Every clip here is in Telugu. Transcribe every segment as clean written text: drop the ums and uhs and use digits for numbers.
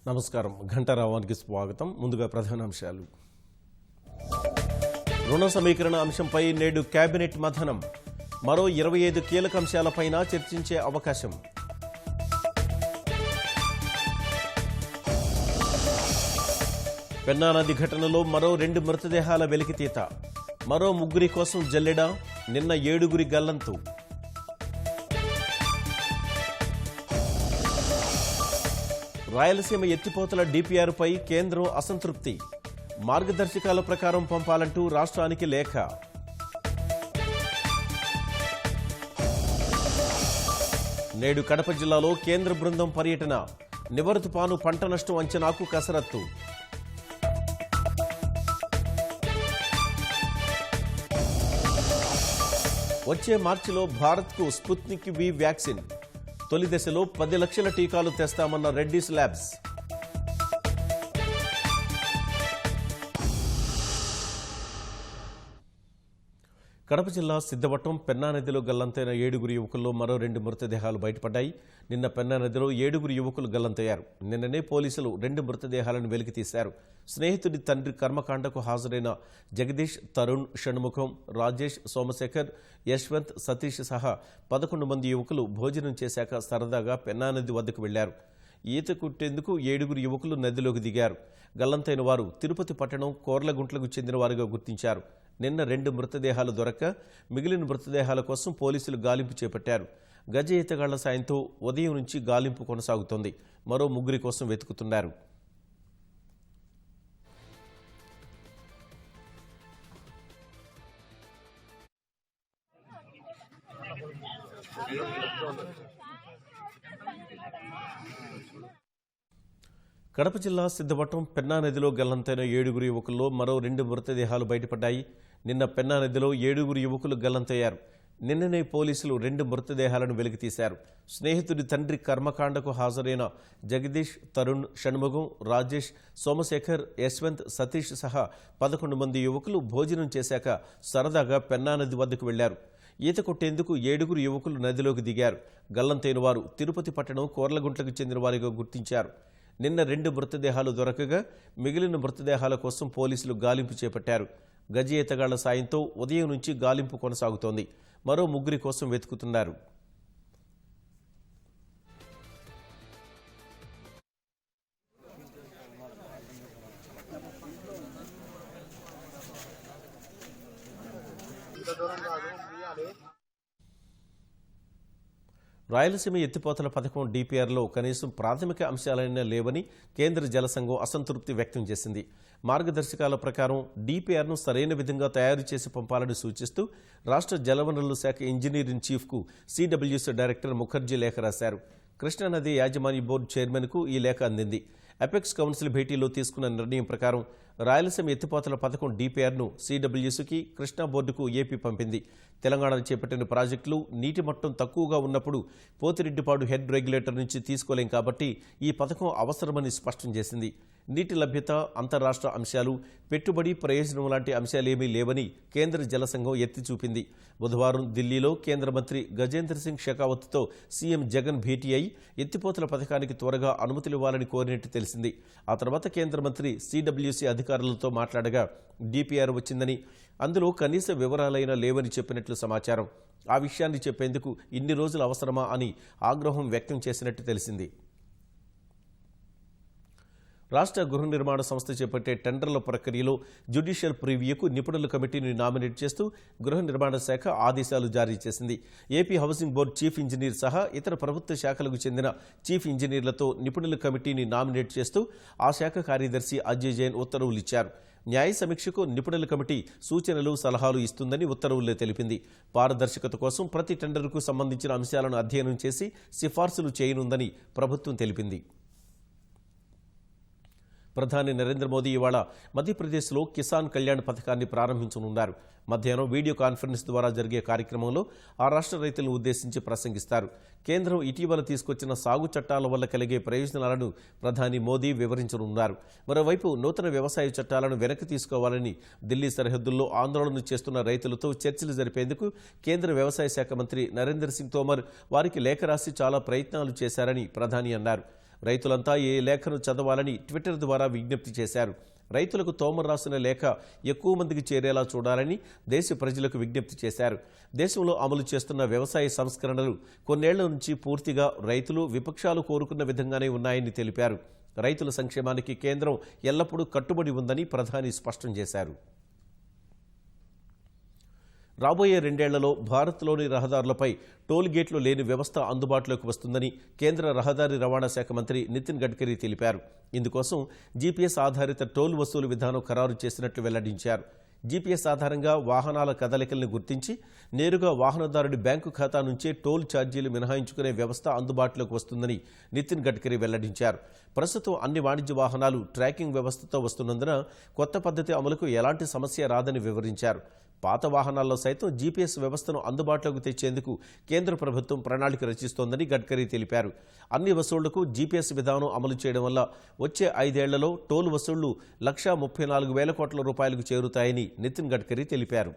నమస్కారం. ఘంటారావానికి స్వాగతం. ముందుగా ప్రధానాంశాలు. రుణ సమీకరణ అంశంపై నేడు కేబినెట్ మథనం. మరో 25 కీలక అంశాలపైన చర్చించే అవకాశం. పెన్నా నది ఘటనలో మరో 2 మృతదేహాల వెలికితీత. మరో 3 కోసం జల్లెడ. నిన్న 7 గల్లంతు. రాయలసీమ ఎత్తిపోతల డిపిఆర్పై కేంద్రం అసంతృప్తి. మార్గదర్శకాల ప్రకారం పంపాలంటూ రాష్ట్రానికి లేఖ. నేడు కడప జిల్లాలో కేంద్ర బృందం పర్యటన. నివర్-తుపాను పంట నష్టం అంచనాకు కసరత్తు. వచ్చే మార్చిలో భారత్కు స్పుత్నిక్ వి వ్యాక్సిన్. తొలి దశలో 10 లక్షల టీకాలు తెస్తామన్న రెడ్డీస్ ల్యాబ్స్. కడప జిల్లా సిద్ధవటం పెన్నా నదిలో గల్లంతైన 7 యువకుల్లో మరో 2 మృతదేహాలు బయటపడ్డాయి. నిన్న పెన్నా నదిలో 7 యువకులు గల్లంతయ్యారు. నిన్ననే పోలీసులు 2 మృతదేహాలను వెలికితీశారు. స్నేహితుడి తండ్రి కర్మకాండకు హాజరైన జగదీష్, తరుణ్, షణ్ముఖం, రాజేష్, సోమశేఖర్, యశ్వంత్, సతీష్ సహా 11 మంది యువకులు భోజనం చేశాక సరదాగా పెన్నా నది వద్దకు వెళ్లారు. ఈత కొట్టేందుకు 7 యువకులు నదిలోకి దిగారు. గల్లంతైన వారు తిరుపతి పట్టణం కోర్లగుంట్లకు చెందిన వారుగా గుర్తించారు. నిన్న 2 మృతదేహాలు దొరక్క మిగిలిన మృతదేహాల కోసం పోలీసులు గాలింపు చేపట్టారు. గజ ఈతగాళ్ల సాయంతో ఉదయం నుంచి గాలింపు కొనసాగుతోంది. మరో 3 కోసం వెతుకుతున్నారు. కడప జిల్లా సిద్ధవటం పెన్నా నదిలో గల్లంతైన 7 యువకుల్లో మరో 2 మృతదేహాలు బయటపడ్డాయి. నిన్న పెన్నా నదిలో 7 యువకులు గల్లంతయ్యారు. నిన్ననే పోలీసులు 2 మృతదేహాలను వెలికితీశారు. స్నేహితుడి తండ్రి కర్మకాండకు హాజరైన జగదీష్, తరుణ్, షణ్ముఖం, రాజేష్, సోమశేఖర్, యశ్వంత్, సతీష్ సహా 11 మంది యువకులు భోజనం చేశాక సరదాగా పెన్నా నది వద్దకు వెళ్లారు. ఈత కొట్టేందుకు 7 యువకులు నదిలోకి దిగారు. గల్లంతైన వారు తిరుపతి పట్టణం కోర్లగుంట్లకు చెందిన వారిగా గుర్తించారు. నిన్న 2 మృతదేహాలు దొరకగా మిగిలిన మృతదేహాల కోసం పోలీసులు గాలింపు చేపట్టారు. గజ ఈతగాళ్ల సాయంతో ఉదయం నుంచి గాలింపు కొనసాగుతోంది. మరో 3 కోసం వెతుకుతున్నారు. రాయలసీమ ఎత్తిపోతల పథకం డిపిఆర్లో కనీసం ప్రాథమిక అంశాలైనా లేవని కేంద్ర జలసంఘం అసంతృప్తి వ్యక్తం చేసింది. మార్గదర్శకాల ప్రకారం డిపిఆర్ను సరైన విధంగా తయారు చేసి పంపాలని సూచిస్తూ రాష్ట్ర జలవనరుల శాఖ ఇంజనీరింగ్ చీఫ్కు సిడబ్ల్యూసీ డైరెక్టర్ ముఖర్జీ లేఖ రాశారు. కృష్ణానది యాజమాన్య బోర్డు చైర్మన్కు ఈ లేఖ అందింది. అపెక్స్ కౌన్సిల్ భేటీలో తీసుకున్న నిర్ణయం ప్రకారం రాయలసీమ ఎత్తిపోతల పథకం డిపిఆర్ను సిడబ్ల్యూసీకి, కృష్ణా బోర్డుకు ఏపీ పంపింది. తెలంగాణ చేపట్టిన ప్రాజెక్టులు నీటి మట్టం తక్కువగా ఉన్నప్పుడు పోతిరెడ్డిపాడు హెడ్ రెగ్యులేటర్ నుంచి తీసుకోలేం కాబట్టి ఈ పథకం అవసరమని స్పష్టం చేసింది. నీటి లభ్యత, అంతర్రాష్ట్ర అంశాలు, పెట్టుబడి ప్రయోజనం లాంటి అంశాలేమీ లేవని కేంద్ర జలసంఘం ఎత్తి చూపింది. బుధవారం ఢిల్లీలో కేంద్ర మంత్రి గజేంద్ర సింగ్ షెకావత్తో సీఎం జగన్ భేటీ అయి ఎత్తిపోతల పథకానికి త్వరగా అనుమతులివ్వాలని కోరినట్టు తెలిసింది. ఆ తర్వాత కేంద్ర మంత్రి సిడబ్ల్యూసీ అధికారులతో మాట్లాడగా డిపిఆర్ వచ్చిందని, అందులో కనీస వివరాలైనా లేవని చెప్పినట్లు సమాచారం. ఆ విషయాన్ని చెప్పేందుకు ఇన్ని రోజులు అవసరమా అని ఆగ్రహం వ్యక్తం చేసినట్టు తెలిసింది. రాష్ట్ర గృహ నిర్మాణ సంస్థ చేపట్టే టెండర్ల ప్రక్రియలో జ్యుడిషియల్ ప్రివ్యూకు నిపుణుల కమిటీని నామినేట్ చేస్తూ గృహ నిర్మాణ శాఖ ఆదేశాలు జారీ చేసింది. AP housing board chief engineer సహా ఇతర ప్రభుత్వ శాఖలకు చెందిన చీఫ్ ఇంజనీర్లతో నిపుణుల కమిటీని నామినేట్ చేస్తూ ఆ శాఖ కార్యదర్శి అజయ్ జైన్ ఉత్తర్వులు ఇచ్చారు. న్యాయ సమీక్షకు నిపుణుల కమిటీ సూచనలు, సలహాలు ఇస్తుందని ఉత్తర్వుల్లో తెలిపింది. పారదర్శకత కోసం ప్రతి టెండర్కు సంబంధించిన అంశాలను అధ్యయనం చేసి సిఫార్సులు చేయనుందని ప్రభుత్వం తెలిపింది. ప్రధాని నరేంద్ర మోదీ ఇవాళ మధ్యప్రదేశ్లో కిసాన్ కళ్యాణ్ పథకాన్ని ప్రారంభించనున్నారు. మధ్యాహ్నం వీడియో కాన్ఫరెన్స్ ద్వారా జరిగే కార్యక్రమంలో ఆ రాష్ట్ర రైతులను ఉద్దేశించి ప్రసంగిస్తారు. కేంద్రం ఇటీవల తీసుకొచ్చిన సాగు చట్టాల వల్ల కలిగే ప్రయోజనాలను ప్రధాని మోదీ వివరించనున్నారు. మరోవైపు నూతన వ్యవసాయ చట్టాలను వెనక్కి తీసుకోవాలని ఢిల్లీ సరిహద్దుల్లో ఆందోళన చేస్తున్న రైతులతో చర్చలు జరిపేందుకు కేంద్ర వ్యవసాయ శాఖ మంత్రి నరేంద్ర సింగ్ తోమర్ వారికి లేఖ రాసి చాలా ప్రయత్నాలు చేశారని ప్రధాని అన్నారు. రైతులంతా ఈ లేఖను చదవాలని ట్విట్టర్ ద్వారా విజ్ఞప్తి చేశారు. రైతులకు తోమర్ రాసిన లేఖ ఎక్కువ మందికి చేరేలా చూడాలని దేశ ప్రజలకు విజ్ఞప్తి చేశారు. దేశంలో అమలు చేస్తున్న వ్యవసాయ సంస్కరణలు కొన్నేళ్ల నుంచి పూర్తిగా రైతులు, విపక్షాలు కోరుకున్న విధంగానే ఉన్నాయని తెలిపారు. రైతుల సంక్షేమానికి కేంద్రం ఎల్లప్పుడూ కట్టుబడి ఉందని ప్రధాని స్పష్టం చేశారు. రాబోయే 2 ఏళ్లలో భారత్లోని రహదారులపై టోల్ గేట్లు లేని వ్యవస్థ అందుబాటులోకి వస్తుందని కేంద్ర రహదారి రవాణా శాఖ మంత్రి నితిన్ గడ్కరీ తెలిపారు. ఇందుకోసం జీపీఎస్ ఆధారిత టోల్ వసూలు విధానం ఖరారు చేసినట్లు వెల్లడించారు. జీపీఎస్ ఆధారంగా వాహనాల కదలికల్ని గుర్తించి నేరుగా వాహనదారుడి బ్యాంకు ఖాతా నుంచే టోల్ ఛార్జీలు మినహాయించుకునే వ్యవస్థ అందుబాటులోకి వస్తుందని నితిన్ గడ్కరీ వెల్లడించారు. ప్రస్తుతం అన్ని వాణిజ్య వాహనాలు ట్రాకింగ్ వ్యవస్థతో వస్తున్నందున కొత్త పద్ధతి అమలుకు ఎలాంటి సమస్య రాదని వివరించారు. పాత వాహనాల్లో సైతం జీపీఎస్ వ్యవస్థను అందుబాటులోకి తెచ్చేందుకు కేంద్ర ప్రభుత్వం ప్రణాళిక రచిస్తోందని గడ్కరీ తెలిపారు. అన్ని వసూళ్లకు జీపీఎస్ విధానం అమలు చేయడం వల్ల వచ్చే 5 ఏళ్లలో టోల్ వసూళ్లు 1,34,000 కోట్ల రూపాయలకు చేరుతాయని నితిన్ గడ్కరీ తెలిపారు.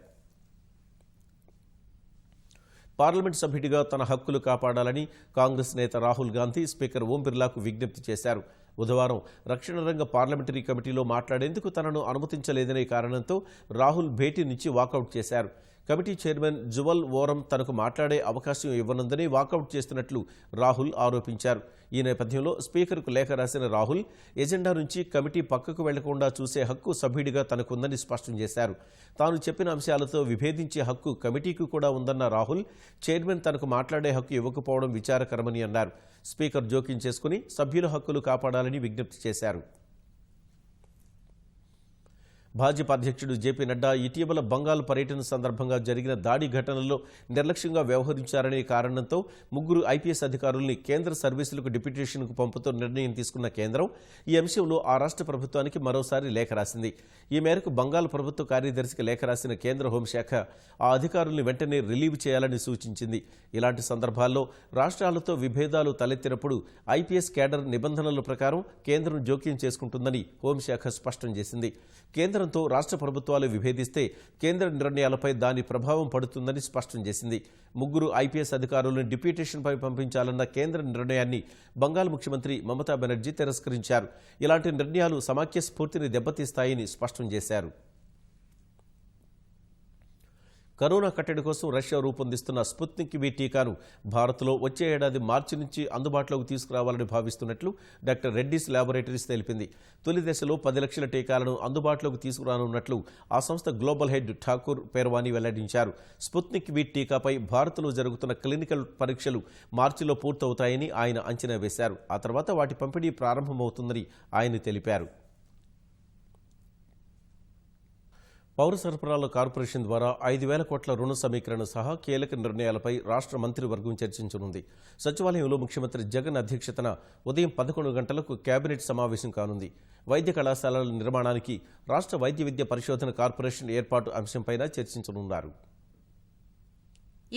పార్లమెంట్ సభ్యుడిగా తన హక్కులు కాపాడాలని కాంగ్రెస్ నేత రాహుల్ గాంధీ స్పీకర్ ఓం బిర్లాకు విజ్ఞప్తి చేశారు. బుధవారం రక్షణ రంగ పార్లమెంటరీ కమిటీలో మాట్లాడేందుకు తనను అనుమతించలేదనే కారణంతో రాహుల్ భేటీ నుంచి వాకౌట్ చేశారు. కమిటీ చైర్మన్ జువల్ ఓరం తనకు మాట్లాడే అవకాశం ఇవ్వనందని వాకౌట్ చేస్తున్నట్లు రాహుల్ ఆరోపించారు. ఈ నేపథ్యంలో స్పీకర్కు లేఖ రాసిన రాహుల్ ఎజెండా నుంచి కమిటీ పక్కకు వెళ్లకుండా చూసే హక్కు సభ్యుడిగా తనకుందని స్పష్టం చేశారు. తాను చెప్పిన అంశాలతో విభేదించే హక్కు కమిటీకి కూడా ఉందన్న రాహుల్ చైర్మన్ తనకు మాట్లాడే హక్కు ఇవ్వకపోవడం విచారకరమని అన్నారు. స్పీకర్ జోక్యం చేసుకుని సభ్యుల హక్కులు కాపాడాలని విజ్ఞప్తి చేశారు. భాజపా అధ్యక్షుడు జేపీ నడ్డా ఇటీవల బంగాల్ పర్యటన సందర్భంగా జరిగిన దాడి ఘటనలో నిర్లక్ష్యంగా వ్యవహరించారనే కారణంతో 3 ఐపీఎస్ అధికారుల్ని కేంద్ర సర్వీసులకు డిప్యూటేషన్కు పంపుతూ నిర్ణయం తీసుకున్న కేంద్రం ఈ అంశంలో ఆ రాష్ట్ర ప్రభుత్వానికి మరోసారి లేఖ రాసింది. ఈ మేరకు బంగాల్ ప్రభుత్వ కార్యదర్శికి లేఖ రాసిన కేంద్ర హోంశాఖ ఆ అధికారుల్ని వెంటనే రిలీవ్ చేయాలని సూచించింది. ఇలాంటి సందర్భాల్లో రాష్ట్రాలతో విభేదాలు తలెత్తినప్పుడు ఐపీఎస్ కేడర్ నిబంధనల ప్రకారం కేంద్రం జోక్యం చేసుకుంటుందని హోంశాఖ స్పష్టం చేసింది. కేంద్రంతో రాష్ట్ర ప్రభుత్వాలు విభేదిస్తే కేంద్ర నిర్ణయాలపై దాని ప్రభావం పడుతుందని స్పష్టం చేసింది. 3 ఐపీఎస్ అధికారులను డిప్యూటేషన్పై పంపించాలన్న కేంద్ర నిర్ణయాన్ని బంగాల్ ముఖ్యమంత్రి మమతా బెనర్జీ తిరస్కరించారు. ఇలాంటి నిర్ణయాలు సమాఖ్య స్ఫూర్తిని దెబ్బతీస్తాయని స్పష్టం చేశారు. కరోనా కట్టడి కోసం రష్యా రూపొందిస్తున్న స్పుత్నిక్ వి టీకాను భారత్లో వచ్చే ఏడాది మార్చి నుంచి అందుబాటులోకి తీసుకురావాలని భావిస్తున్నట్లు డాక్టర్ రెడ్డీస్ ల్యాబొరేటరీస్ తెలిపింది. తొలి దశలో 10 లక్షల టీకాలను అందుబాటులోకి తీసుకురానున్నట్లు ఆ సంస్థ గ్లోబల్ హెడ్ ఠాకూర్ పేర్వానీ వెల్లడించారు. స్పుత్నిక్ వి టీకాపై భారత్లో జరుగుతున్న క్లినికల్ పరీక్షలు మార్చిలో పూర్తవుతాయని ఆయన అంచనా వేశారు. ఆ తర్వాత వాటి పంపిణీ ప్రారంభమవుతుందని ఆయన తెలిపారు. పౌర సరఫరాల కార్పొరేషన్ ద్వారా 5,000 కోట్ల రుణ సమీకరణ సహా కీలక నిర్ణయాలపై రాష్ట్ర మంత్రివర్గం చర్చించనుంది. సచివాలయంలో ముఖ్యమంత్రి జగన్ అధ్యక్షతన ఉదయం 11 గంటలకు కేబినెట్ సమావేశం కానుంది. వైద్య కళాశాలల నిర్మాణానికి రాష్ట్ర వైద్య విద్య పరిశోధన కార్పొరేషన్ ఏర్పాటు అంశంపైన చర్చించనున్నారు.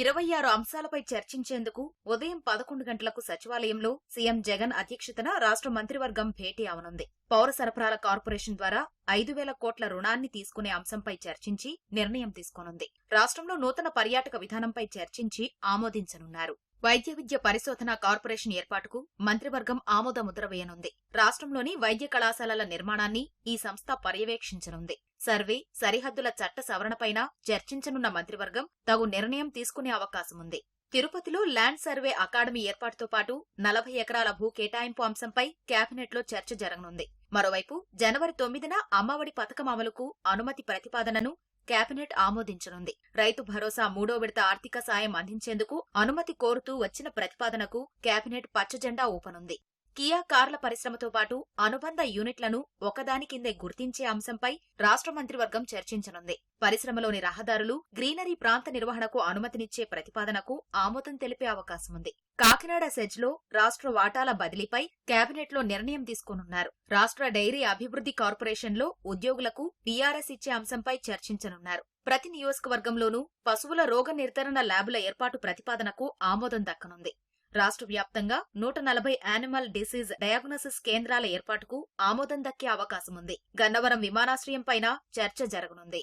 26 అంశాలపై చర్చించేందుకు ఉదయం 11 గంటలకు సచివాలయంలో సీఎం జగన్ అధ్యక్షతన రాష్ట్ర మంత్రివర్గం భేటీ అవనుంది. పౌర సరఫరాల కార్పొరేషన్ ద్వారా 5,000 కోట్ల రుణాన్ని తీసుకునే అంశంపై చర్చించి నిర్ణయం తీసుకోనుంది. రాష్ట్రంలో నూతన పర్యాటక విధానంపై చర్చించి ఆమోదించనున్నారు. వైద్య విద్య పరిశోధన కార్పొరేషన్ ఏర్పాటుకు మంత్రివర్గం ఆమోద ముద్ర వేయనుంది. రాష్ట్రంలోని వైద్య కళాశాలల నిర్మాణాన్ని ఈ సంస్థ పర్యవేక్షించనుంది. సర్వే, సరిహద్దుల చట్ట సవరణపైన చర్చించనున్న మంత్రివర్గం తగు నిర్ణయం తీసుకునే అవకాశముంది. తిరుపతిలో ల్యాండ్ సర్వే అకాడమీ ఏర్పాటుతో పాటు 40 ఎకరాల భూ కేటాయింపు అంశంపై కేబినెట్లో చర్చ జరగనుంది. మరోవైపు జనవరి 9న అమ్మఒడి పథకం అమలుకు అనుమతి ప్రతిపాదనను కేబినెట్ ఆమోదించనుంది. రైతు భరోసా 3వ విడత ఆర్థిక సాయం అందించేందుకు అనుమతి కోరుతూ వచ్చిన ప్రతిపాదనకు కేబినెట్ పచ్చజెండా ఊపనుంది. కియా కార్ల పరిశ్రమతో పాటు అనుబంధ యూనిట్లను ఒకదాని కిందే గుర్తించే అంశంపై రాష్ట్ర మంత్రివర్గం చర్చించనుంది. పరిశ్రమలోని రహదారులు, గ్రీనరీ ప్రాంత నిర్వహణకు అనుమతినిచ్చే ప్రతిపాదనకు ఆమోదం తెలిపే అవకాశముంది. కాకినాడ సెజ్లో రాష్ట్ర వాటాల బదిలీపై కేబినెట్లో నిర్ణయం తీసుకోనున్నారు. రాష్ట్ర డైరీ అభివృద్ధి కార్పొరేషన్లో ఉద్యోగులకు పీఆర్ఎస్ ఇచ్చే అంశంపై చర్చించనున్నారు. ప్రతి నియోజకవర్గంలోనూ పశువుల రోగ నిర్ధారణ ల్యాబుల ఏర్పాటు ప్రతిపాదనకు ఆమోదం దక్కనుంది. రాష్ట్ర వ్యాప్తంగా 140 యానిమల్ డిసీజ్ డయాగ్నోసిస్ కేంద్రాల ఏర్పాటుకు ఆమోదం దక్కే అవకాశముంది. గన్నవరం విమానాశ్రయంపైన చర్చ జరగనుంది.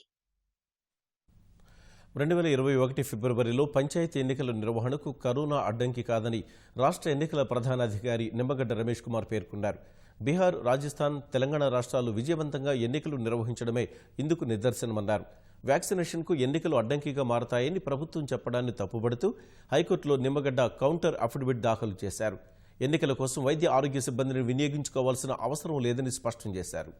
2021 ఫిబ్రవరిలో పంచాయతీ ఎన్నికల నిర్వహణకు కరోనా అడ్డంకి కాదని రాష్ట్ర ఎన్నికల ప్రధానాధికారి నిమ్మగడ్డ రమేష్ కుమార్ పేర్కొన్నారు. బీహార్, రాజస్థాన్, తెలంగాణ రాష్ట్రాలు విజయవంతంగా ఎన్నికలు నిర్వహించడమే ఇందుకు నిదర్శనమన్నారు. వ్యాక్సినేషన్కు ఎన్నికలు అడ్డంకిగా మారతాయని ప్రభుత్వం చెప్పడాన్ని తప్పుబడుతూ హైకోర్టులో నిమ్మగడ్డ కౌంటర్ అఫిడవిట్ దాఖలు చేశారు. ఎన్నికల కోసం వైద్య ఆరోగ్య సిబ్బందిని వినియోగించుకోవాల్సిన అవసరం లేదని స్పష్టం చేశారు.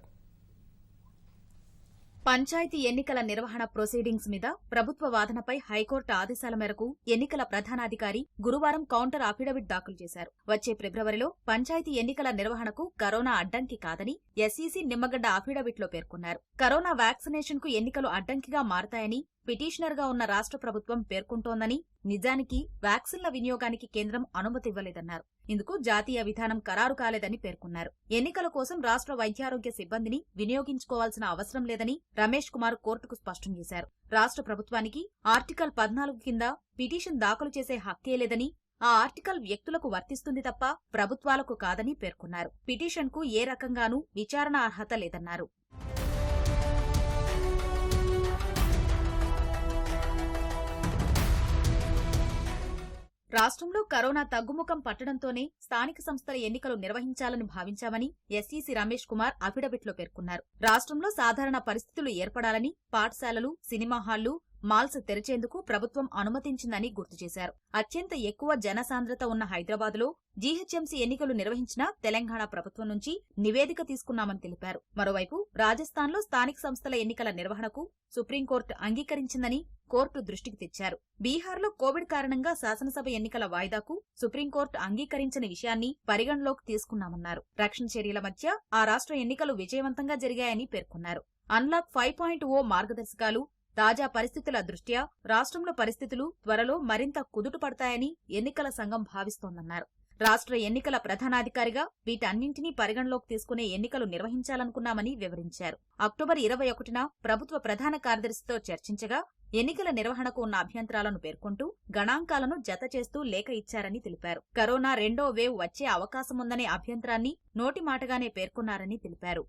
పంచాయతీ ఎన్నికల నిర్వహణ ప్రొసీడింగ్స్ మీద ప్రభుత్వ వాదనపై హైకోర్టు ఆదేశాల మేరకు ఎన్నికల ప్రధానాధికారి గురువారం కౌంటర్ అఫిడవిట్ దాఖలు చేశారు. వచ్చే ఫిబ్రవరిలో పంచాయతీ ఎన్నికల నిర్వహణకు కరోనా అడ్డంకి కాదని ఎస్ఈసీ నిమ్మగడ్డ అఫిడవిట్లో పేర్కొన్నారు. కరోనా వ్యాక్సినేషన్ కు ఎన్నికలు అడ్డంకిగా మారతాయని పిటిషనర్ గా ఉన్న రాష్ట్ర ప్రభుత్వం పేర్కొంటోందని, నిజానికి వ్యాక్సిన్ల వినియోగానికి కేంద్రం అనుమతి ఇవ్వలేదన్నారు. ఇందుకు జాతీయ విధానం ఖరారు కాలేదని పేర్కొన్నారు. ఎన్నికల కోసం రాష్ట్ర వైద్యారోగ్య సిబ్బందిని వినియోగించుకోవాల్సిన అవసరం లేదని రమేష్ కుమార్ కోర్టుకు స్పష్టం చేశారు. రాష్ట్ర ప్రభుత్వానికి ఆర్టికల్ 14 కింద పిటిషన్ దాఖలు చేసే హక్కే లేదని, ఆ ఆర్టికల్ వ్యక్తులకు వర్తిస్తుంది తప్ప ప్రభుత్వాలకు కాదని పేర్కొన్నారు. పిటిషన్కు ఏ రకంగానూ విచారణ అర్హత లేదన్నారు. రాష్ట్రంలో కరోనా తగ్గుముఖం పట్టడంతోనే స్థానిక సంస్థల ఎన్నికలు నిర్వహించాలని భావించామని ఎస్ఈసీ రమేష్ కుమార్ అఫిడవిట్లో పేర్కొన్నారు. రాష్ట్రంలో సాధారణ పరిస్థితులు ఏర్పడాలని పాఠశాలలు, సినిమా హాళ్లు, మాల్స్ తెరిచేందుకు ప్రభుత్వం అనుమతించిందని గుర్తు చేశారు. అత్యంత ఎక్కువ జనసాంద్రత ఉన్న హైదరాబాద్లో జీహెచ్ఎంసీ ఎన్నికలు నిర్వహించిన తెలంగాణ ప్రభుత్వం నుంచి నివేదిక తీసుకున్నామని తెలిపారు. మరోవైపు రాజస్థాన్లో స్థానిక సంస్థల ఎన్నికల నిర్వహణకు సుప్రీంకోర్టు అంగీకరించిందని కోర్టు దృష్టికి తెచ్చారు. బీహార్లో కోవిడ్ కారణంగా శాసనసభ ఎన్నికల వాయిదాకు సుప్రీంకోర్టు అంగీకరించిన విషయాన్ని పరిగణలోకి తీసుకున్నామన్నారు. రక్షణ చర్యల మధ్య ఆ రాష్ట్ర ఎన్నికలు విజయవంతంగా జరిగాయని పేర్కొన్నారు. అన్లాక్ 5.0 మార్గదర్శకాలు, తాజా పరిస్థితుల దృష్ట్యా రాష్ట్రంలో పరిస్థితులు త్వరలో మరింత కుదుట పడతాయని ఎన్నికల సంఘం భావిస్తోందన్నారు. రాష్ట్ర ఎన్నికల ప్రధానాధికారిగా వీటన్నింటినీ పరిగణలోకి తీసుకునే ఎన్నికలు నిర్వహించాలనుకున్నామని వివరించారు. అక్టోబర్ 21న ప్రభుత్వ ప్రధాన కార్యదర్శితో చర్చించగా ఎన్నికల నిర్వహణకు ఉన్న అభ్యంతరాలను పేర్కొంటూ గణాంకాలను జత చేస్తూ లేఖ ఇచ్చారని తెలిపారు. కరోనా రెండో వేవ్ వచ్చే అవకాశముందనే అభ్యంతరాన్ని నోటిమాటగానే పేర్కొన్నారని తెలిపారు.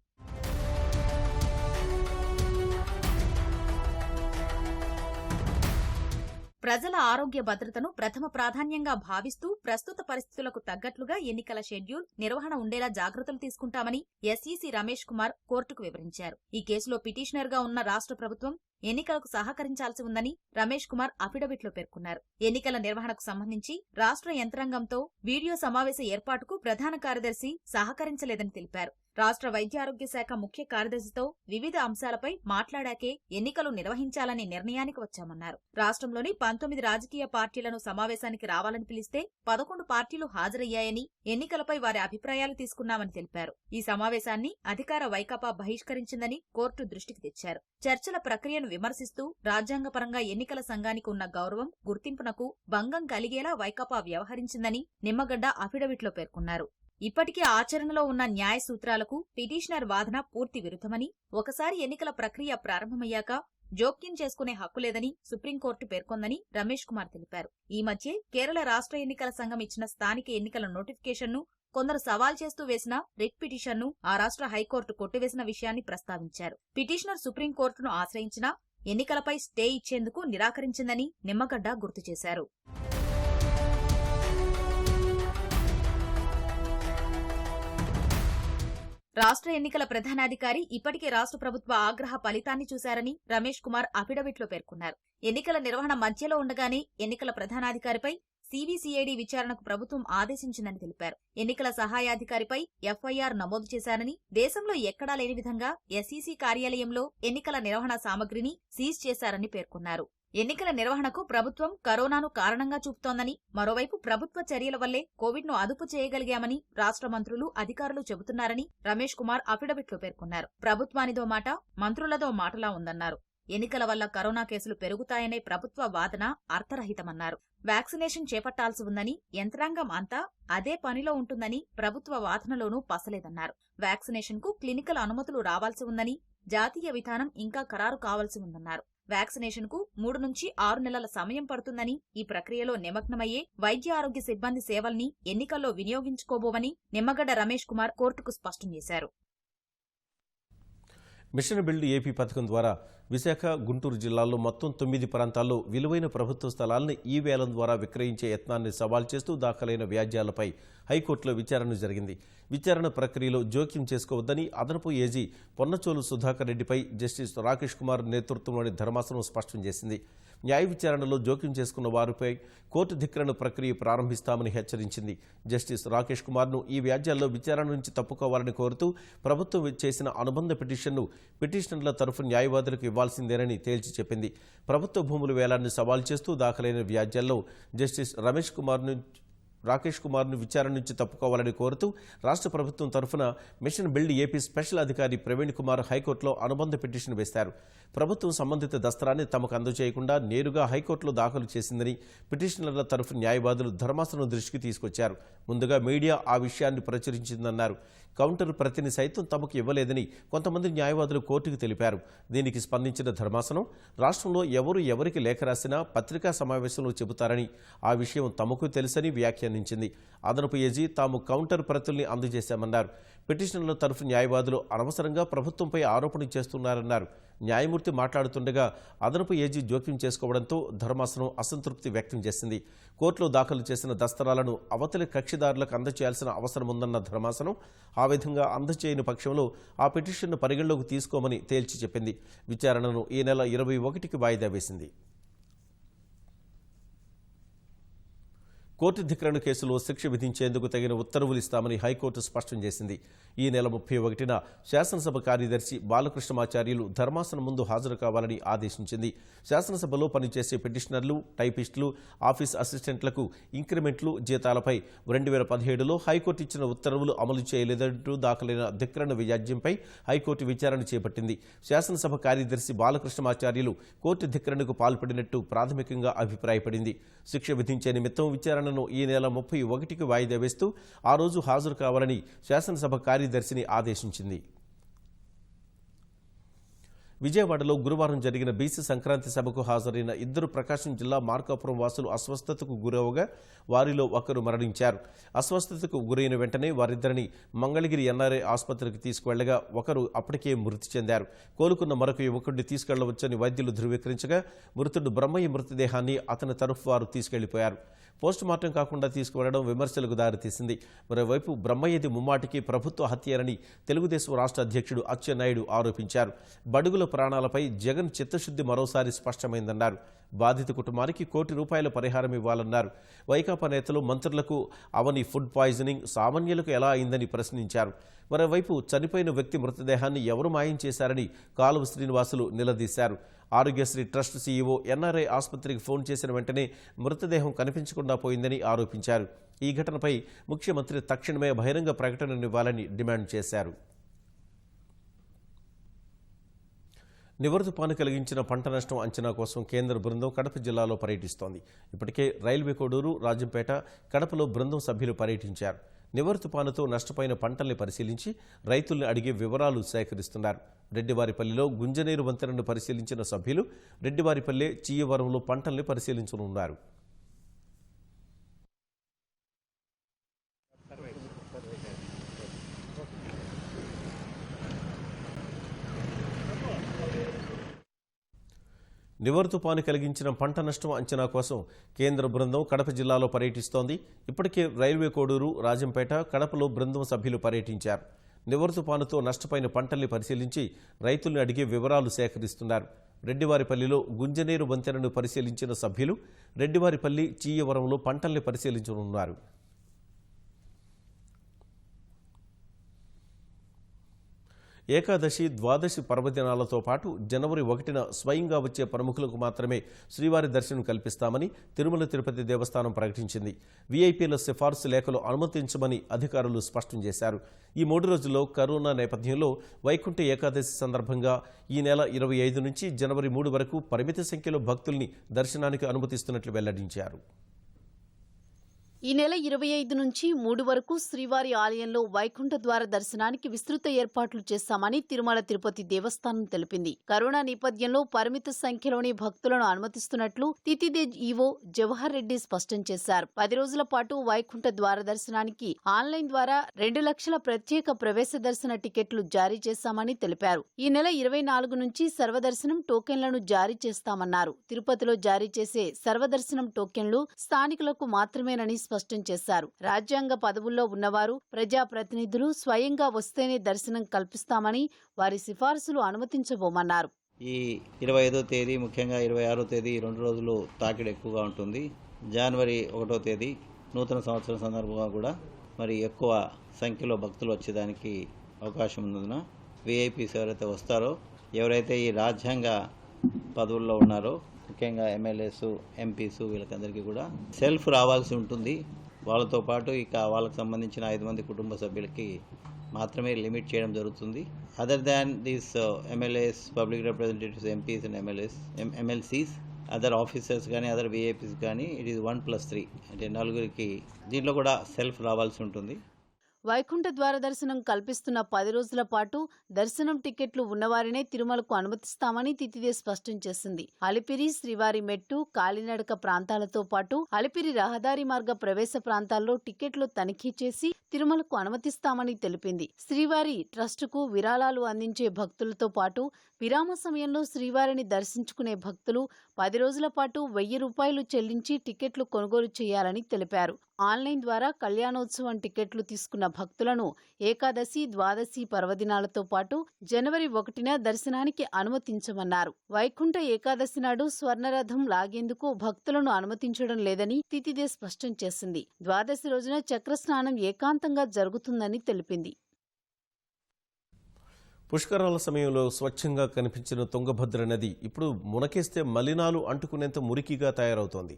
ప్రజల ఆరోగ్య భద్రతను ప్రథమ ప్రాధాన్యంగా భావిస్తూ ప్రస్తుత పరిస్థితులకు తగ్గట్లుగా ఎన్నికల షెడ్యూల్, నిర్వహణ ఉండేలా జాగ్రత్తలు తీసుకుంటామని ఎస్ఈసీ రమేష్ కుమార్ కోర్టుకు వివరించారు. ఈ కేసులో పిటిషనర్ గా ఉన్న రాష్ట్ర ప్రభుత్వం ఎన్నికలకు సహకరించాల్సి ఉందని రమేష్ కుమార్ అఫిడవిట్లో పేర్కొన్నారు. ఎన్నికల నిర్వహణకు సంబంధించి రాష్ట్ర యంత్రాంగంతో వీడియో సమావేశ ఏర్పాటుకు ప్రధాన కార్యదర్శి సహకరించలేదని తెలిపారు. రాష్ట్ర వైద్యారోగ్య శాఖ ముఖ్య కార్యదర్శితో వివిధ అంశాలపై మాట్లాడాకే ఎన్నికలు నిర్వహించాలనే నిర్ణయానికి వచ్చామన్నారు. రాష్ట్రంలోని 19 రాజకీయ పార్టీలను సమావేశానికి రావాలని పిలిస్తే 11 పార్టీలు హాజరయ్యాయని, ఎన్నికలపై వారి అభిప్రాయాలు తీసుకున్నామని తెలిపారు. ఈ సమావేశాన్ని అధికార వైకాపా బహిష్కరించిందని కోర్టు దృష్టికి తెచ్చారు. చర్చల ప్రక్రియను విమర్శిస్తూ రాజ్యాంగపరంగా ఎన్నికల సంఘానికి ఉన్న గౌరవం, గుర్తింపునకు భంగం కలిగేలా వైకాపా వ్యవహరించిందని నిమ్మగడ్డ అఫిడవిట్లో పేర్కొన్నారు. ఇప్పటికే ఆచరణలో ఉన్న న్యాయ సూత్రాలకు పిటిషనర్ వాదన పూర్తి విరుద్ధమని, ఒకసారి ఎన్నికల ప్రక్రియ ప్రారంభమయ్యాక జోక్యం చేసుకునే హక్కు లేదని సుప్రీంకోర్టు పేర్కొందని రమేష్ కుమార్ తెలిపారు. ఈ మధ్యే కేరళ రాష్ట్ర ఎన్నికల సంఘం ఇచ్చిన స్థానిక ఎన్నికల నోటిఫికేషన్ను కొందరు సవాల్ చేస్తూ వేసిన రిట్ పిటిషన్ను ఆ రాష్ట్ర హైకోర్టు కొట్టివేసిన విషయాన్ని ప్రస్తావించారు. పిటిషనర్ సుప్రీంకోర్టును ఆశ్రయించినా ఎన్నికలపై స్టే ఇచ్చేందుకు నిరాకరించిందని నిమ్మగడ్డ గుర్తు చేశారు. రాష్ట్ర ఎన్నికల ప్రధానాధికారి ఇప్పటికే రాష్ట్ర ప్రభుత్వ ఆగ్రహ ఫలితాన్ని చూశారని రమేష్ కుమార్ అఫిడవిట్లో పేర్కొన్నారు. ఎన్నికల నిర్వహణ మధ్యలో ఉండగానే ఎన్నికల ప్రధానాధికారిపై సిబిసిఐడి విచారణకు ప్రభుత్వం ఆదేశించిందని తెలిపారు. ఎన్నికల సహాయాధికారిపై ఎఫ్ఐఆర్ నమోదు చేశారని, దేశంలో ఎక్కడా లేని విధంగా ఎస్ఈసీ కార్యాలయంలో ఎన్నికల నిర్వహణ సామగ్రిని సీజ్ చేశారని పేర్కొన్నారు. ఎన్నికల నిర్వహణకు ప్రభుత్వం కరోనాను కారణంగా చూపుతోందని, మరోవైపు ప్రభుత్వ చర్యల వల్లే కోవిడ్ను అదుపు చేయగలిగామని రాష్ట్ర మంత్రులు, అధికారులు చెబుతున్నారని రమేష్ కుమార్ అఫిడవిట్లో పేర్కొన్నారు. ప్రభుత్వానిదో మాట, మంత్రులదో మాటలా ఉందన్నారు. ఎన్నికల వల్ల కరోనా కేసులు పెరుగుతాయనే ప్రభుత్వ వాదన అర్థరహితమన్నారు. వ్యాక్సినేషన్ చేపట్టాల్సి ఉందని, యంత్రాంగం అంతా అదే పనిలో ఉంటుందని ప్రభుత్వ వాదనలోనూ పసలేదన్నారు. వ్యాక్సినేషన్కు క్లినికల్ అనుమతులు రావాల్సి ఉందని, జాతీయ విధానం ఇంకా ఖరారు కావాల్సి ఉందన్నారు. వ్యాక్సినేషన్కు 3 నుంచి 6 నెలల సమయం పడుతుందని, ఈ ప్రక్రియలో నిమగ్నమయ్యే వైద్య ఆరోగ్య సిబ్బంది సేవల్ని ఎన్నికల్లో వినియోగించుకోబోవని నిమ్మగడ్డ రమేష్ కుమార్ కోర్టుకు స్పష్టం చేశారు. మిషన్ బిల్డ్ ఏపీ పథకం ద్వారా విశాఖ, గుంటూరు జిల్లాల్లో మొత్తం 9 ప్రాంతాల్లో విలువైన ప్రభుత్వ స్థలాలను ఈ వేలం ద్వారా విక్రయించే యత్నాన్ని సవాల్ చేస్తూ దాఖలైన వ్యాజ్యాలపై హైకోర్టులో విచారణ జరిగింది. విచారణ ప్రక్రియలో జోక్యం చేసుకోవద్దని అదనపు ఏజీ పొన్నచోలు సుధాకర్ రెడ్డిపై జస్టిస్ రాకేష్ కుమార్ నేతృత్వంలోని ధర్మాసనం స్పష్టం చేసింది. న్యాయ విచారణలో జోక్యం చేసుకున్న వారిపై కోర్టు ధిక్కరణ ప్రక్రియ ప్రారంభిస్తామని హెచ్చరించింది. జస్టిస్ రాకేష్ కుమార్ను ఈ వ్యాజ్యాల్లో విచారణ నుంచి తప్పుకోవాలని కోరుతూ ప్రభుత్వం చేసిన అనుబంధ పిటిషన్ను పిటిషనర్ల తరఫు న్యాయవాదులకు ఇవ్వాల్సిందేనని తేల్చి చెప్పింది. ప్రభుత్వ భూముల వేలాన్ని సవాల్ చేస్తూ దాఖలైన వ్యాజ్యాల్లో జస్టిస్ రాకేష్ కుమార్ను విచారణ నుంచి తప్పుకోవాలని కోరుతూ రాష్ట్ర ప్రభుత్వం తరఫున మిషన్ బిల్డ్ ఏపీ స్పెషల్ అధికారి ప్రవీణ్ కుమార్ హైకోర్టులో అనుబంధ పిటిషన్ వేశారు. ప్రభుత్వం సంబంధిత దస్త్రాన్ని తమకు అందజేయకుండా నేరుగా హైకోర్టులో దాఖలు చేసిందని పిటిషనర్ల తరఫు న్యాయవాదులు ధర్మాసనం దృష్టికి తీసుకొచ్చారు. ముందుగా మీడియా ఆ విషయాన్ని ప్రచురించిందన్నారు. కౌంటర్ ప్రతిని సైతం తమకు ఇవ్వలేదని కొంతమంది న్యాయవాదులు కోర్టుకు తెలిపారు. దీనికి స్పందించిన ధర్మాసనం రాష్ట్రంలో ఎవరికి లేఖ రాసినా పత్రికా సమావేశంలో చెబుతారని, ఆ విషయం తమకు తెలుసని వ్యాఖ్యానించింది. అదనపు ఏజీ తాము కౌంటర్ ప్రతుల్ని అందజేశామన్నారు. పిటిషనర్ల తరఫు న్యాయవాదులు అనవసరంగా ప్రభుత్వంపై ఆరోపణలు చేస్తున్నారన్నారు. న్యాయమూర్తి మాట్లాడుతుండగా అదనపు ఏజీ జోక్యం చేసుకోవడంతో ధర్మాసనం అసంతృప్తి వ్యక్తం చేసింది. కోర్టులో దాఖలు చేసిన దస్త్రాలను అవతలి కక్షిదారులకు అందజేయాల్సిన అవసరం ఉందన్న ధర్మాసనం ఆ విధంగా అందజేయని పక్షంలో ఆ పిటిషన్ను పరిగణలోకి తీసుకోమని తేల్చి చెప్పింది. విచారణను ఈ నెల 21కి వాయిదా వేసింది. కోర్టు ధిక్కరణ కేసులో శిక్ష విధించేందుకు తగిన ఉత్తర్వులు ఇస్తామని హైకోర్టు స్పష్టం చేసింది. ఈ నెల 31న శాసనసభ కార్యదర్శి బాలకృష్ణమాచార్యులు ధర్మాసనం ముందు హాజరు కావాలని ఆదేశించింది. శాసనసభలో పనిచేసే పిటిషనర్లు, టైపిస్టులు, ఆఫీస్ అసిస్టెంట్లకు ఇంక్రిమెంట్లు, జీతాలపై 2017లో హైకోర్టు ఇచ్చిన ఉత్తర్వులు అమలు చేయలేదంటూ దాఖలైన ధిక్కరణ వ్యాజ్యంపై హైకోర్టు విచారణ చేపట్టింది. శాసనసభ కార్యదర్శి బాలకృష్ణమాచార్యులు కోర్టు ధిక్కరణకు పాల్పడినట్టు ప్రాథమికంగా అభిప్రాయపడింది. శిక్ష విధించే నిమిత్తం విచారణను ఈ నెల 31కి వాయిదా వేస్తూ ఆ రోజు హాజరు కావాలని శాసనసభ కార్యదర్శిని ఆదేశించింది. విజయవాడలో గురువారం జరిగిన బీసీ సంక్రాంతి సభకు హాజరైన 2 ప్రకాశం జిల్లా మార్కాపురం వాసులు అస్వస్థతకు గురవగా వారిలో ఒకరు మరణించారు. అస్వస్థతకు గురైన వెంటనే వారిద్దరిని మంగళగిరి ఎన్ఆర్ఐ ఆసుపత్రికి తీసుకువెళ్లగా ఒకరు అప్పటికే మృతి చెందారు. కోలుకున్న మరొక యువకుడిని తీసుకెళ్లవచ్చని వైద్యులు ధృవీకరించగా మృతుడు బ్రహ్మయ్య మృతదేహాన్ని అతని తరఫు వారు తీసుకెళ్లిపోయారు. పోస్టుమార్టం కాకుండా తీసుకువెళ్లడం విమర్శలకు దారితీసింది. మరోవైపు బ్రహ్మయ్యది ముమ్మాటికి ప్రభుత్వ హత్యనని తెలుగుదేశం రాష్ట్ర అధ్యక్షుడు అచ్చెన్నాయుడు ఆరోపించారు. బడుగుల ప్రాణాలపై జగన్ చిత్తశుద్ధి మరోసారి స్పష్టమైందన్నారు. బాధిత కుటుంబానికి ₹1 కోటి పరిహారం ఇవ్వాలన్నారు. వైకాపా నేతలు, మంత్రులకు అవని ఫుడ్ పాయిజనింగ్ సామాన్యులకు ఎలా అయిందని ప్రశ్నించారు. మరోవైపు చనిపోయిన వ్యక్తి మృతదేహాన్ని ఎవరు మాయం చేశారని కాలువ శ్రీనివాసులు నిలదీశారు. ఆరోగ్యశ్రీ ట్రస్ట్ సీఈఓ ఎన్ఆర్ఐ ఆసుపత్రికి ఫోన్ చేసిన వెంటనే మృతదేహం కనిపించకుండా పోయిందని ఆరోపించారు. ఈ ఘటనపై ముఖ్యమంత్రి తక్షణమే బహిరంగ ప్రకటననివ్వాలని డిమాండ్ చేశారు. నివర్ తుపాను కలిగించిన పంట నష్టం అంచనా కోసం కేంద్ర బృందం కడప జిల్లాలో పర్యటిస్తోంది. ఇప్పటికే రైల్వే కోడూరు, రాజంపేట, కడపలో బృందం సభ్యులు పర్యటించారు. నివర్ తుపానుతో నష్టపోయిన పంటల్ని పరిశీలించి రైతుల్ని అడిగే వివరాలు సేకరిస్తున్నారు. రెడ్డివారిపల్లిలో గుంజనీరు వంతెనను పరిశీలించిన సభ్యులు రెడ్డివారిపల్లె, చీయవరంలో పంటల్ని పరిశీలించనున్నారు. నివర్ తుపాను కలిగించిన పంట నష్టం అంచనా కోసం కేంద్ర బృందం కడప జిల్లాలో పర్యటిస్తోంది. ఇప్పటికే రైల్వే కోడూరు, రాజంపేట, కడపలో బృందం సభ్యులు పర్యటించారు. నివర్ తుపానుతో నష్టపోయిన పంటల్ని పరిశీలించి రైతుల్ని అడిగే వివరాలు సేకరిస్తున్నారు. రెడ్డివారిపల్లిలో గుంజనీరు వంతెనను పరిశీలించిన సభ్యులు రెడ్డివారిపల్లి, చీయవరంలో పంటల్ని పరిశీలించనున్నారు. ఏకాదశి, ద్వాదశి పర్వదినాలతో పాటు జనవరి 1న స్వయంగా వచ్చే ప్రముఖులకు మాత్రమే శ్రీవారి దర్శనం కల్పిస్తామని తిరుమల తిరుపతి దేవస్థానం ప్రకటించింది. వీఐపీల సిఫార్సు లేఖలు అనుమతించమని అధికారులు స్పష్టం చేశారు. ఈ 3 రోజుల్లో కరోనా నేపథ్యంలో వైకుంఠ ఏకాదశి సందర్భంగా ఈ నెల 25 నుంచి జనవరి 3 వరకు పరిమిత సంఖ్యలో భక్తుల్ని దర్శనానికి అనుమతిస్తున్నట్లు వెల్లడించారు. ఈ నెల 25 నుంచి 3 వరకు శ్రీవారి ఆలయంలో వైకుంఠ ద్వార దర్శనానికి విస్తృత ఏర్పాట్లు చేశామని తిరుమల తిరుపతి దేవస్థానం తెలిపింది. కరోనా నేపథ్యంలో పరిమిత సంఖ్యలోని భక్తులను అనుమతిస్తున్నట్లు తితిదే ఈవో జవహర్ రెడ్డి స్పష్టం చేశారు. 10 రోజుల పాటు వైకుంఠ ద్వార దర్శనానికి ఆన్లైన్ ద్వారా 2 లక్షల ప్రత్యేక ప్రవేశ దర్శన టికెట్లు జారీ చేశామని తెలిపారు. ఈ నెల 24 నుంచి సర్వదర్శనం టోకెన్లను జారీ చేస్తామన్నారు. తిరుపతిలో జారీ చేసే సర్వదర్శనం టోకెన్లు స్థానికులకు మాత్రమేనని స్పష్టం చేశారు. రాజ్యాంగ పదవుల్లో ఉన్నవారు, ప్రజాప్రతినిధులు స్వయంగా వస్తేనే దర్శనం కల్పిస్తామని, వారి సిఫార్సులు అనుమతించబోమన్నారు. ఈ 25వ తేదీ ముఖ్యంగా 26వ తేదీ 2 రోజులు తాకిడి ఎక్కువగా ఉంటుంది. జనవరి 1వ తేదీ నూతన సంవత్సరం సందర్భంగా కూడా మరి ఎక్కువ సంఖ్యలో భక్తులు వచ్చేదానికి అవకాశం ఉన్నందున విఐపీస్ ఎవరైతే వస్తారో, ఎవరైతే ఈ రాజ్యాంగ పదవుల్లో ఉన్నారో ముఖ్యంగా ఎమ్మెల్యేస్, ఎంపీస్ వీళ్ళకందరికీ కూడా సెల్ఫ్ రావాల్సి ఉంటుంది. వాళ్ళతో పాటు ఇక వాళ్ళకి సంబంధించిన 5 మంది కుటుంబ సభ్యులకి మాత్రమే లిమిట్ చేయడం జరుగుతుంది. Other than these MLAs, public representatives, MPs and MLCs, other officers కానీ అదర్ విఐపీస్ కానీ ఇట్ ఈస్ 1+3 అంటే 4 దీంట్లో కూడా సెల్ఫ్ రావాల్సి ఉంటుంది. వైకుంఠ ద్వార దర్శనం కల్పిస్తున్న 10 రోజుల పాటు దర్శనం టికెట్లు ఉన్నవారినే తిరుమలకు అనుమతిస్తామని తితిదే స్పష్టం చేసింది. అలిపిరి, శ్రీవారి మెట్టు, కాలినడక ప్రాంతాలతో పాటు అలిపిరి రహదారి మార్గ ప్రవేశ ప్రాంతాల్లో టికెట్లు తనిఖీ చేసి తిరుమలకు అనుమతిస్తామని తెలిపింది. శ్రీవారి ట్రస్టుకు విరాళాలు అందించే భక్తులతో పాటు విరామ సమయంలో శ్రీవారిని దర్శించుకునే భక్తులు 10 రోజుల పాటు 1000 రూపాయలు చెల్లించి టికెట్లు కొనుగోలు చేయాలని తెలిపారు. ఆన్లైన్ ద్వారా కళ్యాణోత్సవం టికెట్లు తీసుకున్న భక్తులను ఏకాదశి, ద్వాదశి పర్వదినాలతో పాటు జనవరి 1న దర్శనానికి అనుమతించమన్నారు. వైకుంఠ ఏకాదశి నాడు స్వర్ణరథం లాగేందుకు భక్తులను అనుమతించడం లేదని తితిదే స్పష్టం చేసింది. ద్వాదశి రోజున చక్రస్నానం ఏకాంతంగా జరుగుతుందని తెలిపింది. పుష్కరాల సమయంలో స్వచ్ఛంగా కనిపించిన తుంగభద్ర నది ఇప్పుడు మునకేస్తే మలినాలు అంటుకునేంత మురికిగా తయారవుతోంది.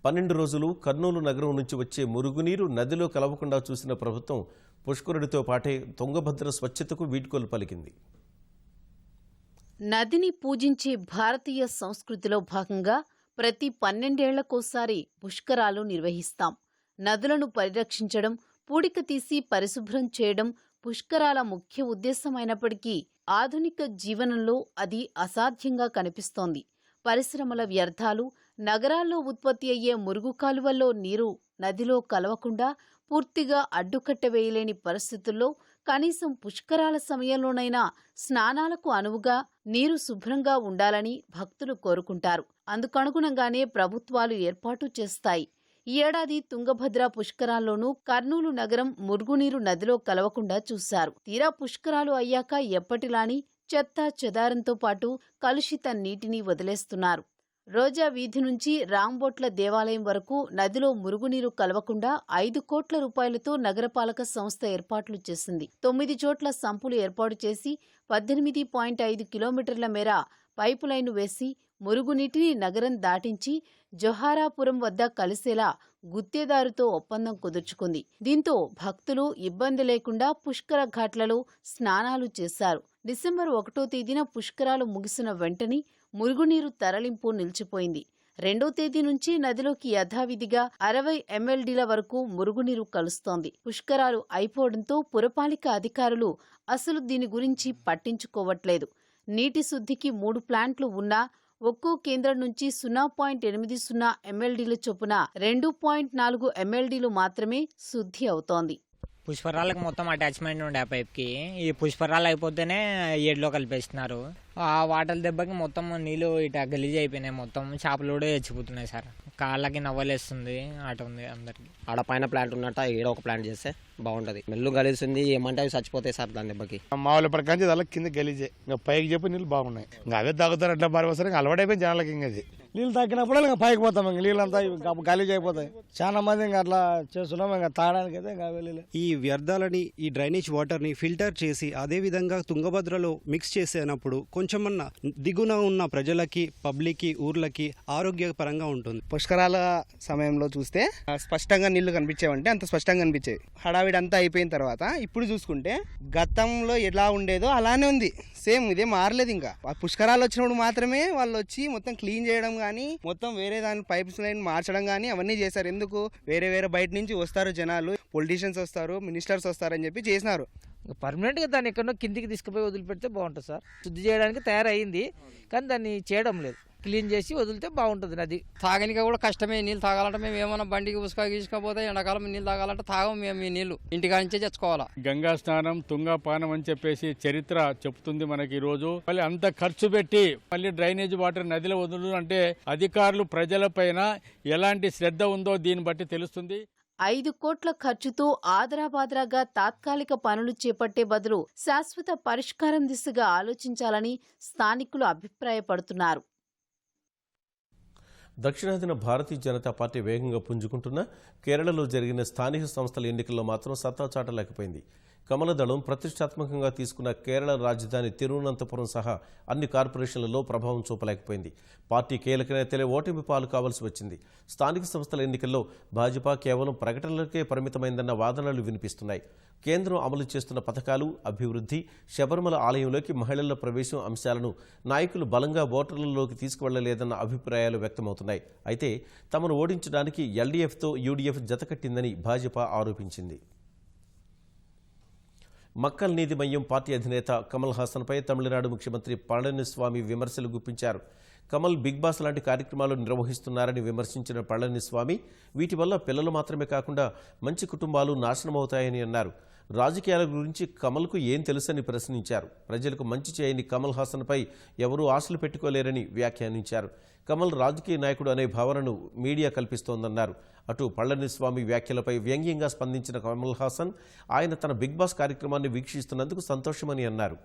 12 రోజులు కర్నూలు నగరం నుంచి వచ్చే మురుగునీరు నదిలో కలవకుండా చూసిన ప్రభుత్వం పుష్కరుడితో పాటే తుంగభద్ర స్వచ్ఛతకు వీడ్కోలు పలికింది. నదిని పూజించే భారతీయ సంస్కృతిలో భాగంగా ప్రతి 12 ఏళ్లకోసారి పుష్కరాలు నిర్వహిస్తాం. నదులను పరిరక్షించడం, పూడిక తీసి పరిశుభ్రం చేయడం పుష్కరాల ముఖ్య ఉద్దేశమైనప్పటికీ ఆధునిక జీవనంలో అది అసాధ్యంగా కనిపిస్తోంది. పరిశ్రమల వ్యర్థాలు, నగరాల్లో ఉత్పత్తి అయ్యే మురుగు కాలువల్లో నీరు నదిలో కలవకుండా పూర్తిగా అడ్డుకట్టవేయలేని పరిస్థితుల్లో కనీసం పుష్కరాల సమయంలోనైనా స్నానాలకు అనువుగా నీరు శుభ్రంగా ఉండాలని భక్తులు కోరుకుంటారు. అందుకనుగుణంగానే ప్రభుత్వాలు ఏర్పాటు చేస్తాయి. ఈ ఏడాది తుంగభద్ర పుష్కరాల్లోనూ కర్నూలు నగరం మురుగునీరు నదిలో కలవకుండా చూశారు. తీరా పుష్కరాలు అయ్యాక ఎప్పటిలాని చెత్త చెదారంతో పాటు కలుషిత నీటిని వదిలేస్తున్నారు. రోజా వీధి నుంచి రాంబొట్ల దేవాలయం వరకు నదిలో మురుగునీరు కలవకుండా 5 కోట్ల రూపాయలతో నగరపాలక సంస్థ ఏర్పాట్లు చేసింది. 9 చోట్ల సంపులు ఏర్పాటు చేసి 18.5 కిలోమీటర్ల మేర పైపులైను వేసి మురుగునీటిని నగరం దాటించి జొహారాపురం వద్ద కలిసేలా గుత్తేదారుతో ఒప్పందం కుదుర్చుకుంది. దీంతో భక్తులు ఇబ్బంది లేకుండా పుష్కర ఘాట్లలో స్నానాలు చేశారు. డిసెంబర్ 1వ తేదీన పుష్కరాలు ముగిసిన వెంటనే మురుగునీరు తరలింపు నిలిచిపోయింది. 2వ తేదీ నుంచి నదిలోకి యథావిధిగా 60 MLDల వరకు మురుగునీరు కలుస్తోంది. పుష్కరాలు అయిపోవడంతో పురపాలిక అధికారులు అసలు దీని గురించి పట్టించుకోవట్లేదు. నీటి శుద్ధికి 3 ప్లాంట్లు ఉన్నా ఒక్కో కేంద్రం నుంచి 0.80 MLDల చొప్పున 2.4 MLDలు మాత్రమే శుద్ధి అవుతోంది. పుష్పరాలకు మొత్తం అటాచ్మెంట్ ఉండే ఆ పైప్కి. ఈ పుష్పరాలు అయిపోతేనే ఏడులో కలిపేస్తున్నారు. ఆ వాటర్ దెబ్బకి మొత్తం నీళ్ళు ఇట గలీజ్ అయిపోయినాయి. మొత్తం చేపలు కూడా చచ్చిపోతున్నాయి సార్. కాళ్ళకి నవ్వలేస్తుంది. అటు ఉంది అందరికి. ఆడ పైన ప్లాంట్ ఉన్నట్టు ఈడ ఒక ప్లాంట్ చేస్తే బాగుంటది. మెల్లు గలీస్తుంది, ఏమంటే అవి చచ్చిపోతాయి సార్ దాని దెబ్బకి. మామూలు ప్రకారం అలా కింద గలీజే. ఇంకా పైకి చెప్పి నీళ్ళు బాగున్నాయి. ఇంకా అవే తాగుతారు. అట్లా బాగా వస్తారు. ఇంకా అలవాటైపోయింది జనాలకి. ఇంకా అది నీళ్ళు తాకినప్పుడు ఇంకా పైకి పోతాం. ఇంకా నీళ్ళంతా గలీజ్ అయిపోతాయి. చాలా మంది ఇంకా అట్లా చేస్తున్నాం. ఇంకా తాగడానికి అయితే ఇంకా వెళ్ళలేదు. ఈ వ్యర్థాలని, ఈ డ్రైనేజ్ వాటర్ ని ఫిల్టర్ చేసి అదే విధంగా తుంగభద్రలో మిక్స్ చేసేనప్పుడు కొంచెమన్నా దిగున ఉన్న ప్రజలకి, పబ్లిక్ కి, ఊర్లకి ఆరోగ్యపరంగా ఉంటుంది. పుష్కరాల సమయంలో చూస్తే స్పష్టంగా నీళ్లు కనిపించేవంటే అంత స్పష్టంగా కనిపించేవి. హడావిడి అంతా అయిపోయిన తర్వాత ఇప్పుడు చూసుకుంటే గతంలో ఎలా ఉండేదో అలానే ఉంది. సేమ్ ఇదే మారలేదు. ఇంకా పుష్కరాలు వచ్చినప్పుడు మాత్రమే వాళ్ళు వచ్చి మొత్తం క్లీన్ చేయడం కానీ మొత్తం వేరే దాని పైప్స్ లైన్ మార్చడం కానీ అవన్నీ చేశారు. ఎందుకు వేరే వేరే బయట నుంచి వస్తారు జనాలు, పొలిటీషియన్స్ వస్తారు, మినిస్టర్స్ వస్తారని చెప్పి చేసినారు. పర్మనెంట్గా దాన్ని ఎక్కడో కిందికి తీసుకుపోయి వదిలిపెడితే బాగుంటుంది సార్. శుద్ధి చేయడానికి తయారయ్యింది కానీ దాన్ని చేయడం లేదు. క్లీన్ చేసి వదిలితే బాగుంటుంది నది. తాగనికి కూడా కష్టమే. నీళ్ళు తాగాలంటే మేము ఏమైనా బండికి ఉసుక గీసుకపోతే ఎండాకాలం నీళ్ళు తాగాలంటే తాగం మేము ఈ నీళ్లు ఇంటికా నుంచే తెచ్చుకోవాలా. గంగా స్నానం తుంగపానం అని చెప్పేసి చరిత్ర చెప్తుంది మనకి. ఈ రోజు మళ్ళీ అంత ఖర్చు పెట్టి మళ్ళీ డ్రైనేజ్ వాటర్ నదిలో వదులు అంటే అధికారులు ప్రజలపైన ఎలాంటి శ్రద్ధ ఉందో దీన్ని బట్టి తెలుస్తుంది. 5 కోట్ల ఖర్చుతో ఆదరాబాదరాగా తాత్కాలిక పనులు చేపట్టే బదులు శాశ్వత పరిష్కారం దిశగా ఆలోచించాలని స్థానికులు అభిప్రాయపడుతున్నారు. దక్షిణాదిన భారతీయ జనతా పార్టీ వేగంగా పుంజుకుంటున్న కేరళలో జరిగిన స్థానిక సంస్థల ఎన్నికల్లో మాత్రం సత్తా చాటలేకపోయింది. కమలదళం ప్రతిష్టాత్మకంగా తీసుకున్న కేరళ రాజధాని తిరువనంతపురం సహా అన్ని కార్పొరేషన్లలో ప్రభావం చూపలేకపోయింది. పార్టీ కీలక నేతలే ఓటమి పాలు కావాల్సి వచ్చింది. స్థానిక సంస్థల ఎన్నికల్లో భాజపా కేవలం ప్రకటనలకే పరిమితమైందన్న వాదనలు వినిపిస్తున్నాయి. కేంద్రం అమలు చేస్తున్న పథకాలు, అభివృద్ధి, శబరిమల ఆలయంలోకి మహిళల ప్రవేశం అంశాలను నాయకులు బలంగా ఓటర్లలోకి తీసుకువెళ్లలేదన్న అభిప్రాయాలు వ్యక్తమవుతున్నాయి. అయితే తమను ఓడించడానికి ఎల్డీఎఫ్తో యూడీఎఫ్ జతకట్టిందని భాజపా ఆరోపించింది. మక్కల్ నీతిమయ్యం పార్టీ అధినేత కమల్ హాసన్పై తమిళనాడు ముఖ్యమంత్రి పళనిస్వామి విమర్శలు గుప్పించారు. కమల్ బిగ్ బాస్ లాంటి కార్యక్రమాలు నిర్వహిస్తున్నారని విమర్శించిన పళనిస్వామి వీటి వల్ల పిల్లలు మాత్రమే కాకుండా మంచి కుటుంబాలు నాశనమవుతాయని అన్నారు. రాజకీయాల గురించి కమల్కు ఏం తెలుసని ప్రశ్నించారు. ప్రజలకు మంచి చేయని కమల్ హాసన్పై ఎవరూ ఆశలు పెట్టుకోలేరని వ్యాఖ్యానించారు. కమల్ రాజకీయ నాయకుడు అనే భావనను మీడియా కల్పిస్తోందన్నారు. అటు పళనిస్వామి వ్యాఖ్యలపై వ్యంగ్యంగా స్పందించిన కమల్ హాసన్ ఆయన తన బిగ్ బాస్ కార్యక్రమాన్ని వీక్షిస్తున్నందుకు సంతోషమని అన్నారు.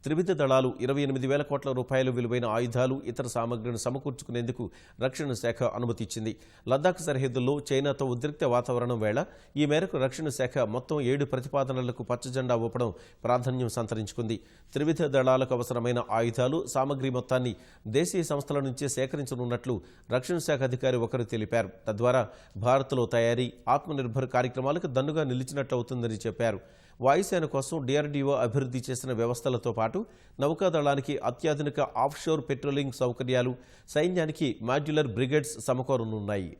త్రివిధ దళాలు 28,000 కోట్ల రూపాయలు విలువైన ఆయుధాలు, ఇతర సామగ్రిని సమకూర్చుకునేందుకు రక్షణ శాఖ అనుమతి ఇచ్చింది. లద్దాఖ్ సరిహద్దుల్లో చైనాతో ఉద్రిక్త వాతావరణం వేళ ఈ మేరకు రక్షణ శాఖ మొత్తం 7 ప్రతిపాదనలకు పచ్చజెండా ఊపడం ప్రాధాన్యం సంతరించుకుంది. త్రివిధ దళాలకు అవసరమైన ఆయుధాలు, సామగ్రి మొత్తాన్ని దేశీయ సంస్థల నుంచే సేకరించనున్నట్లు రక్షణ శాఖ అధికారి ఒకరు తెలిపారు. తద్వారా భారత్లో తయారీ, ఆత్మనిర్భర్ కార్యక్రమాలకు దన్నుగా నిలిచినట్లవుతుందని చెప్పారు. వాయుసేన కోసం డిఆర్డీఓ అభివృద్ధి చేసిన వ్యవస్థలతో పాటు నౌకాదళానికి అత్యాధునిక ఆఫ్షోర్ పెట్రోలింగ్ సౌకర్యాలు, సైన్యానికి మాడ్యులర్ బ్రిగేడ్స్ సమకూరనున్నాయి.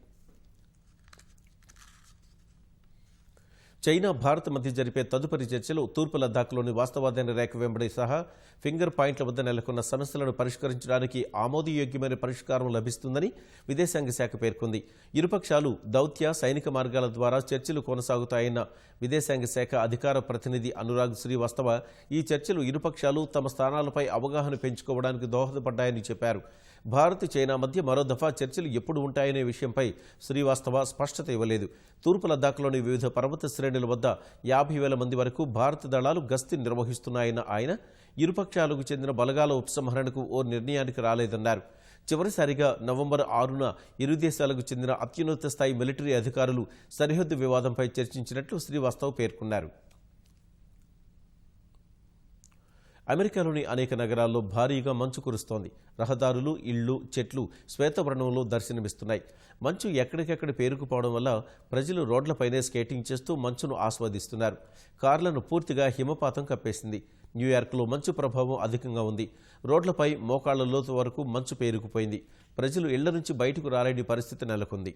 చైనా, భారత్ మధ్య జరిపే తదుపరి చర్చలు తూర్పు లద్దాఖ్లోని వాస్తవాధీన రేఖ వెంబడి సహా ఫింగర్ పాయింట్ల వద్ద నెలకొన్న సమస్యలను పరిష్కరించడానికి ఆమోదయోగ్యమైన పరిష్కారం లభిస్తుందని విదేశాంగ శాఖ పేర్కొంది. ఇరుపక్షాలు దౌత్య, సైనిక మార్గాల ద్వారా చర్చలు కొనసాగుతాయన్న విదేశాంగ శాఖ అధికార ప్రతినిధి అనురాగ్ శ్రీవాస్తవ ఈ చర్చలు ఇరుపక్షాలు తమ స్థానాలపై అవగాహన పెంచుకోవడానికి దోహదపడ్డాయని చెప్పారు. భారత్, చైనా మధ్య మరో దఫా చర్చలు ఎప్పుడు ఉంటాయనే విషయంపై శ్రీవాస్తవ స్పష్టత ఇవ్వలేదు. తూర్పు లద్దాఖ్లోని వివిధ పర్వత శ్రేణుల వద్ద 50,000 మంది వరకు భారత దళాలు గస్తీ నిర్వహిస్తున్నాయన్న ఆయన ఇరుపక్షాలకు చెందిన బలగాల ఉపసంహరణకు ఓ నిర్ణయానికి రాలేదన్నారు. చివరిసారిగా నవంబర్ 6న ఇరు దేశాలకు చెందిన అత్యున్నత స్థాయి మిలిటరీ అధికారులు సరిహద్దు వివాదంపై చర్చించినట్లు శ్రీవాస్తవ్ పేర్కొన్నారు. అమెరికాలోని అనేక నగరాల్లో భారీగా మంచు కురుస్తోంది. రహదారులు, ఇళ్లు, చెట్లు శ్వేతవర్ణంలో దర్శనమిస్తున్నాయి. మంచు ఎక్కడికెక్కడ పేరుకుపోవడం వల్ల ప్రజలు రోడ్లపైనే స్కేటింగ్ చేస్తూ మంచును ఆస్వాదిస్తున్నారు. కార్లను పూర్తిగా హిమపాతం కప్పేసింది. న్యూయార్క్లో మంచు ప్రభావం అధికంగా ఉంది. రోడ్లపై మోకాళ్ల లోతు వరకు మంచు పేరుకుపోయింది. ప్రజలు ఇళ్ల నుంచి బయటకు రాలేని పరిస్థితి నెలకొంది.